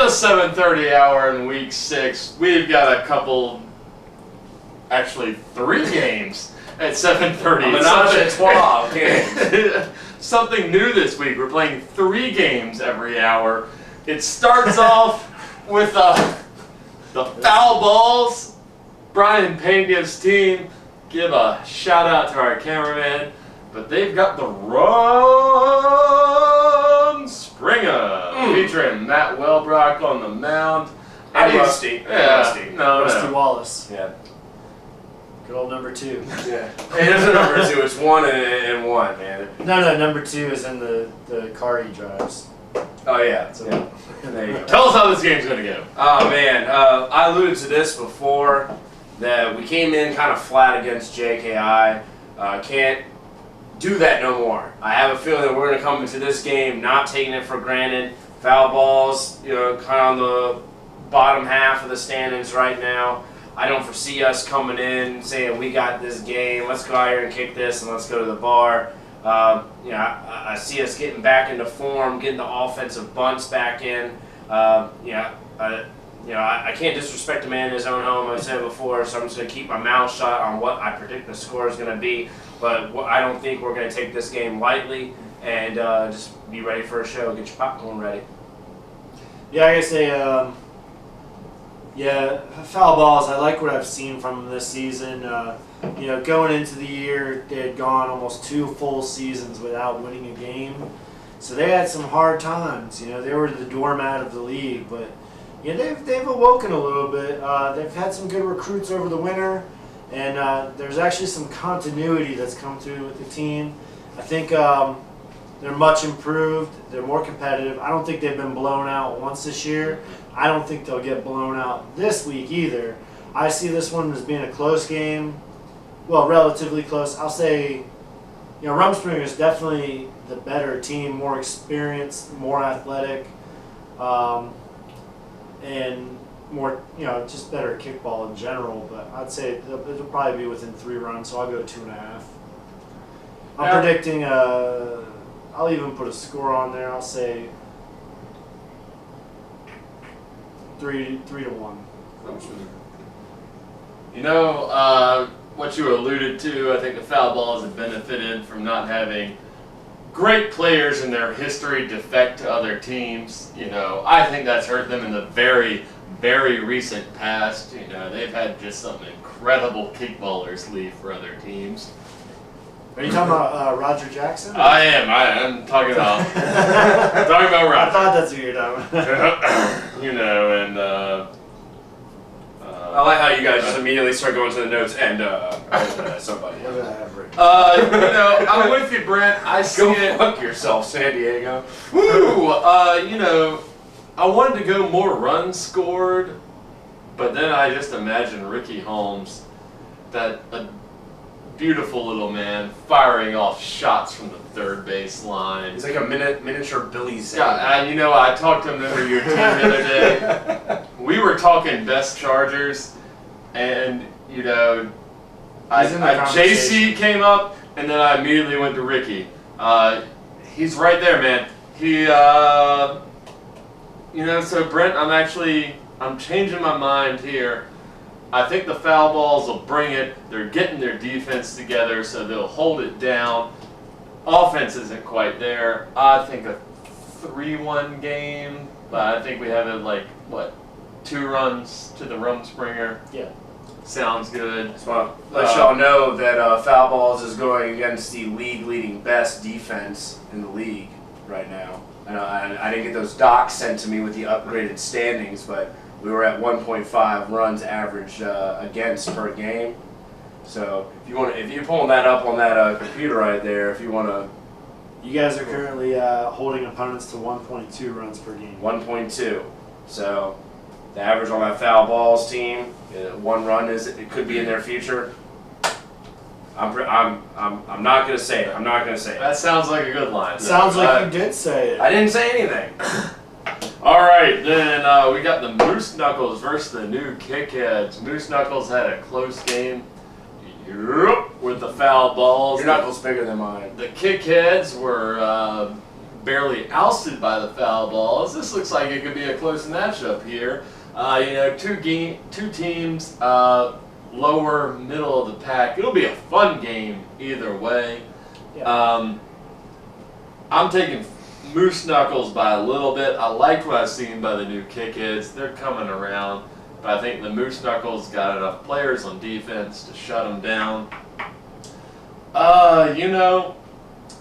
7:30 hour in week 6, we've got a couple, actually 3 games at 7:30. Menage a trois games. Something new this week. We're playing 3 games every hour. It starts off with the foul balls. Brian Pena's team. Give a shout out to our cameraman. But they've got the Rumspringa featuring Matt Welbrock on the mound. And Rusty. Rusty Wallace. Yeah. Good old number 2. Yeah. It isn't number 2. It's 1 and 1, man. No, number 2 is in the car he drives. Oh yeah. So, Yeah. There you go. Tell us how this game's going to go. Oh man, I alluded to this before, that we came in kind of flat against JKI. Can't do that no more. I have a feeling that we're going to come into this game not taking it for granted. Foul balls, kind of on the bottom half of the standings right now. I don't foresee us coming in saying we got this game, let's go out here and kick this and let's go to the bar. I see us getting back into form, getting the offensive bunts back in. I can't disrespect a man in his own home, I've said it before, so I'm just going to keep my mouth shut on what I predict the score is going to be. But I don't think we're going to take this game lightly, and just be ready for a show. Get your popcorn ready. Yeah, I gotta say, foul balls, I like what I've seen from them this season. Going into the year, they had gone almost 2 full seasons without winning a game. So they had some hard times. They were the doormat of the league, but they've awoken a little bit. They've had some good recruits over the winter, and there's actually some continuity that's come through with the team. I think they're much improved. They're more competitive. I don't think they've been blown out once this year. I don't think they'll get blown out this week either. I see this one as being a close game. Well, relatively close. I'll say, Rumspringa is definitely the better team, more experienced, more athletic, and more, just better kickball in general. But I'd say it'll probably be within 3 runs, so I'll go 2.5. I'm predicting, I'll even put a score on there. I'll say 3-1. What you alluded to, I think the foul balls have benefited from not having great players in their history defect to other teams. I think that's hurt them in the very, very recent past. They've had just some incredible kickballers leave for other teams. Are you talking about Roger Jackson? I am. I'm talking about talking about Roger. I thought that's what you were talking about. I like how you guys just immediately start going to the notes and somebody. What did I have written? I'm with you, Brent. I see Go it. fuck yourself, San Diego. Woo! I wanted to go more runs scored, but then I just imagined Ricky Holmes, a beautiful little man, firing off shots from the third base line. He's like a miniature Billy Zane. Yeah, I talked to him over your team the other day. We were talking best Chargers, and JC came up, and then I immediately went to Ricky. He's right there, man. So Brent, I'm changing my mind here. I think the foul balls will bring it. They're getting their defense together, so they'll hold it down. Offense isn't quite there. I think a 3-1 game, but I think we have it 2 runs to the Rumspringa. Yeah. Sounds good. Just want to let y'all know that foul balls is going against the league-leading best defense in the league right now. I didn't get those docs sent to me with the upgraded standings, but we were at 1.5 runs average against per game. So if you're pulling that up on that computer right there, if you want to. You guys are currently holding opponents to 1.2 runs per game. 1.2. So the average on that foul balls team, 1 run it could be in their future. I'm not gonna say it. I'm not gonna say it. That sounds like a good line. Sounds like you did say it. I didn't say anything. All right, then we got the Moose Knuckles versus the new Kickheads. Moose Knuckles had a close game. With the foul balls. Your knuckles bigger than mine. The Kickheads were barely ousted by the foul balls. This looks like it could be a close matchup here. Two teams, lower, middle of the pack. It'll be a fun game either way. Yeah. I'm taking Moose Knuckles by a little bit. I like what I've seen by the new Kickheads. They're coming around, but I think the Moose Knuckles got enough players on defense to shut them down.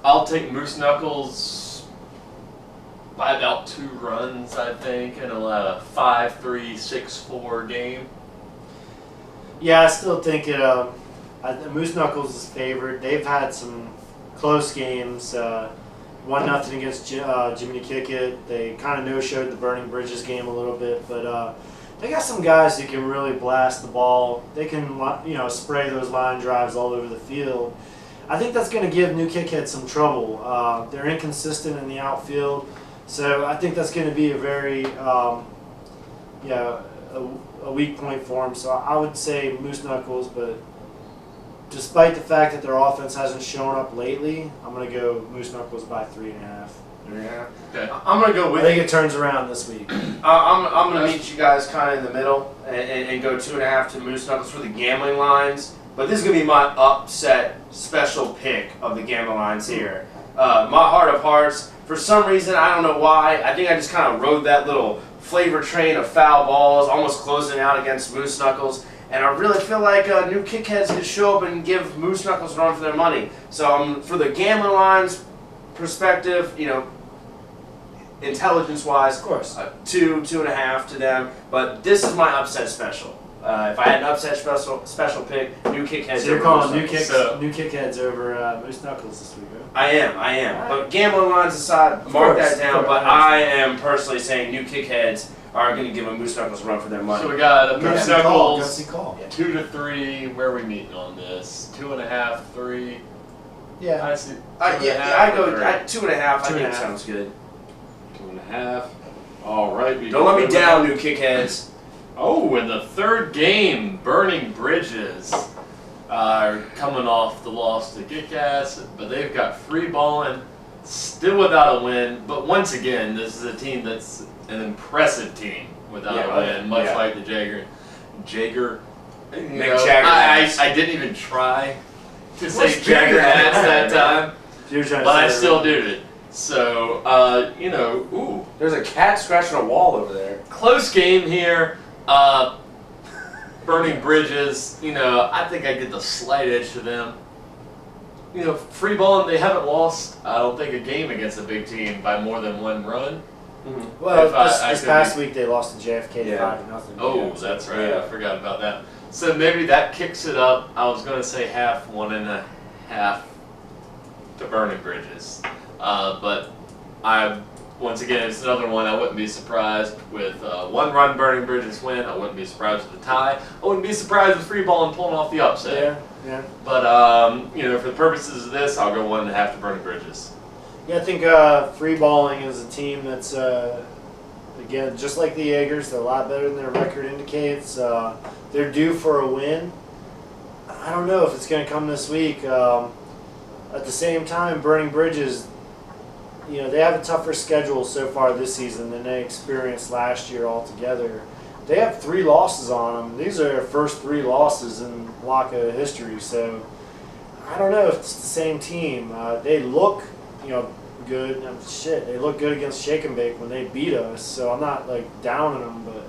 I'll take Moose Knuckles by about 2 runs, I think, in a 5-3, 6-4 game. Yeah, I still think Moose Knuckles is favored. They've had some close games. 1-0 against Jiminy Kickett. They kind of no-showed the Burning Bridges game a little bit, but they got some guys who can really blast the ball. They can, spray those line drives all over the field. I think that's going to give New Kickhead some trouble. They're inconsistent in the outfield, so I think that's going to be a very, a weak point for them. So I would say Moose Knuckles, but despite the fact that their offense hasn't shown up lately, I'm going to go Moose Knuckles by 3.5. Yeah. Okay. I'm going to go with I think it turns around this week. I'm going to meet you guys kind of in the middle and go 2.5 to Moose Knuckles for the gambling lines. But this is going to be my upset special pick of the gambling lines here. My heart of hearts, for some reason, I don't know why, I think I just kind of rode that little flavor train of foul balls, almost closing out against Moose Knuckles. And I really feel like New Kickheads could show up and give Moose Knuckles a run for their money. So for the gambling lines perspective, intelligence-wise, Of course. 2.5 to them. But this is my upset special. If I had an upset special pick, New Kickheads. So you're over calling Moose Knuckles. New Kickheads over Moose Knuckles this week, huh? I am. Alright. But gambling lines aside, Of mark course, that down. of course, But I I am personally saying New Kickheads are going to give a Moose Knuckles a run for their money. So we got a Moose Gutsy call. Knuckles, Gutsy call. 2 to 3. Where are we meeting on this? 2.5, 3. Yeah. I see. I go 2.5. I think 2.5. sounds good. 2.5. All right. Don't let me down, New Kickheads. Oh, in the third game, Burning Bridges are coming off the loss to Kick-Ass, but they've got free balling, still without a win. But once again, this is a team that's an impressive team without a win, much like the Jagger. I didn't even try to say Jagger Hats that time, but I still did it. So, ooh. There's a cat scratching a wall over there. Close game here. Burning Bridges, I think I get the slight edge to them. Free balling, they haven't lost, I don't think, a game against a big team by more than 1 run. Mm-hmm. Well, I this could past be- week they lost to JFK 5-0. Oh, that's right. Yeah. I forgot about that. So maybe that kicks it up. I was going to say 1.5 to Burning Bridges. But once again, it's another one. I wouldn't be surprised with 1 run Burning Bridges win. I wouldn't be surprised with a tie. I wouldn't be surprised with free ball and pulling off the upset. Yeah. But for the purposes of this, I'll go 1.5 to Burning Bridges. Yeah, I think free balling is a team that's, again, just like the Jaegers, they're a lot better than their record indicates. They're due for a win. I don't know if it's going to come this week. At the same time, Burning Bridges, they have a tougher schedule so far this season than they experienced last year altogether. They have 3 losses on them. These are their first 3 losses in WAKA history, so I don't know if it's the same team. They look, good. They look good against Shake and Bake when they beat us, so I'm not, downing them, but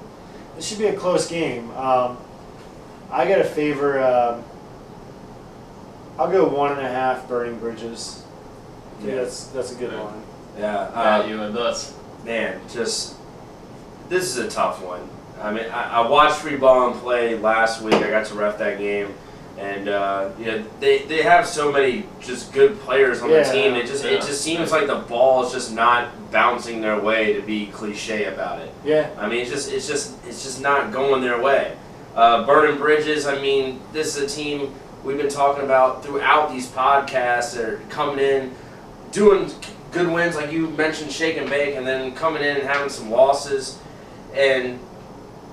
this should be a close game. I got to favor, I'll go 1.5 Burning Bridges. I think that's a good line. Yeah. You and us. Man, this is a tough one. I mean, I watched free ball and play last week. I got to ref that game, and they have so many just good players on the team. It just seems like the ball is just not bouncing their way, to be cliche about it. Yeah. I mean, it's just not going their way. Burning Bridges. I mean, this is a team we've been talking about throughout these podcasts. They're coming in, doing good wins, like you mentioned, Shake and Bake, and then coming in and having some losses. And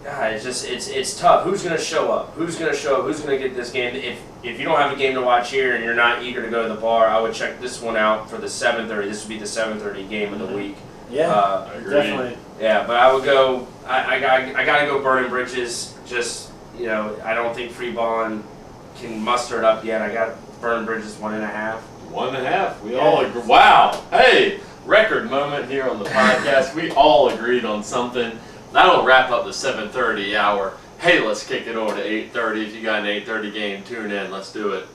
it's tough. Who's gonna show up? Who's gonna show up? Who's gonna get this game? If you don't have a game to watch here and you're not eager to go to the bar, I would check this one out for the 7:30. This would be the 7:30 game of the week. Yeah, I agree. definitely. Yeah, but I would go. I gotta go burning bridges. Just I don't think free balling can muster it up yet. I got burning bridges 1.5. 1.5. We all agree. Wow. Hey, record moment here on the podcast. We all agreed on something. That'll wrap up the 7:30 hour. Hey, let's kick it over to 8:30. If you got an 8:30 game, tune in. Let's do it.